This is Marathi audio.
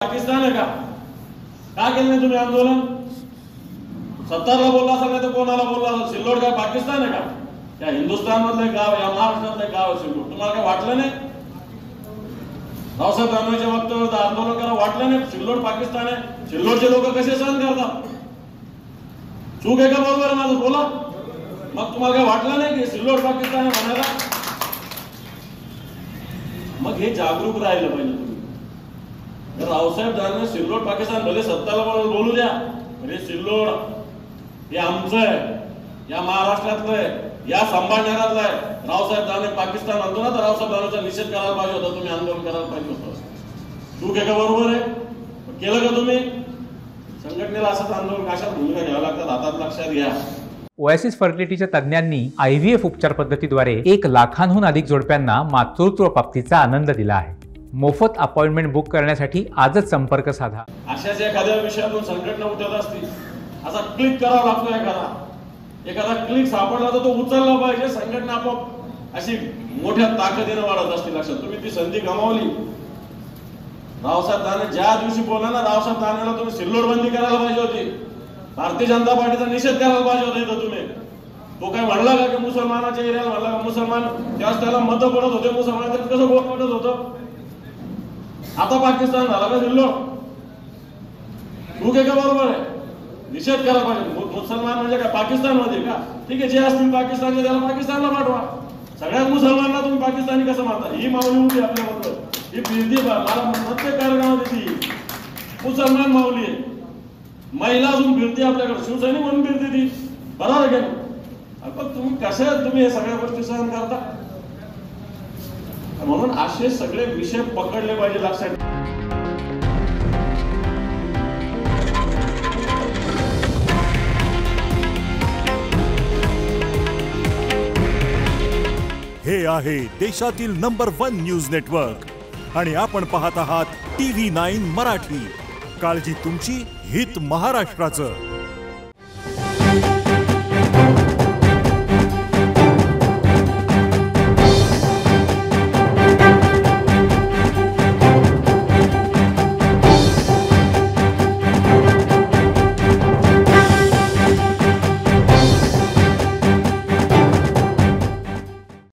पाकिस्तान आहे का केलं नाही तुम्ही आंदोलन? सत्तारला बोलला असाल नाही तर कोणाला बोलला असाल? सिल्लोड काय पाकिस्तान आहे का? या हिंदुस्थान मधलं गाव, या महाराष्ट्रातलं गाव आहे सिल्लोड. तुम्हाला काय वाटलं नाही? रावसाहेब दानवेच्या वक्तव्यावर आंदोलन करा वाटलं नाही? सिल्लोड पाकिस्तान आहे. सिल्लोडचे लोक कसे सहन करतात? चूक आहे का बरोबर आहे माझं? बोला. मग तुम्हाला काय वाटलं नाही की सिल्लोड पाकिस्तान आहे म्हणायला? मग हे जागरूक राहिलं पाहिजे तुम्ही. रावसाहेब दानवे सिल्लोड पाकिस्तान भले सत्ताला बोलू द्या, हे सिल्लोड हे आमचं आहे, या महाराष्ट्रातलं आहे, या संभाजीनगरला आहे. रावसाहेब दानवे पाकिस्तान म्हणतो ना, तर रावसाहेब दानवेचा निषेध करायला पाहिजे होता, तुम्ही आंदोलन करायला पाहिजे होतं. चूक आहे का बरोबर आहे? केलं का तुम्ही? संघटनेला असंच आंदोलन अशा भूमिका घ्याव्या लागतात, हातात लक्षात घ्या. ओएसिस फर्टिलिटीच्या तज्ज्ञांनी IVF उपचार पद्धतीद्वारे 1 लाखांहून अधिक जोडप्यांना मातृत्व प्राप्तीचा आनंद दिला आहे. मोफत अपॉइंटमेंट बुक करण्यासाठी आजच संपर्क साधा. अशाच एखाद्या विषयातून संघटना उठत असती, असा क्लिक करावा लागतो. एखादा क्लिक सापडला तर तो उचलला पाहिजे. संघटना आपोआप अशी मोठ्या ताकदीने वाढत असते. लक्षात, तुम्ही ती संधी गमावली. रावसाहेब दानवे ज्या दिवशी बोलला ना, रावसाहेब दानवेला तुम्ही सिल्लोड बंदी करायला पाहिजे होती. भारतीय जनता पार्टीचा निषेध करायला पाहिजे होता इथं तुम्ही. तो काय म्हणला का की मुसलमानाच्या एरियाला म्हणला का मुसलमान, त्यावेळेस त्याला मतं पडत होते मुसलमान, कसं गोळ पडत होतं. आता पाकिस्तान झाला का सिल्लोड? चूक आहे का बरोबर आहे? निषेध करायला पाहिजे. मुसलमान म्हणजे काय पाकिस्तान मध्ये का? ठीक आहे, जे असतील पाकिस्तानचे त्याला पाकिस्तानला पाठवा. सगळ्याच मुसलमानांना तुम्ही पाकिस्तानी कसं मानता? ही माऊली होती आपल्याबरोबर, ही फिरती मला प्रत्येक कार्यक्रमात येते. मुसलमान माऊली आहे, महिला अजून फिरते आपल्याकडे, शिवसैनिक म्हणून फिरते ती. बरोबर आहे का? पण तुम्ही कशा तुम्ही हे सगळ्या गोष्टी सहन करता? म्हणून असे सगळे विषय पकडले पाहिजे. लक्षात. हे आहे देशातील नंबर 1 न्यूज नेटवर्क आणि आपण पाहत आहात TV9 मराठी. काळजी तुमची, हित महाराष्ट्राचं.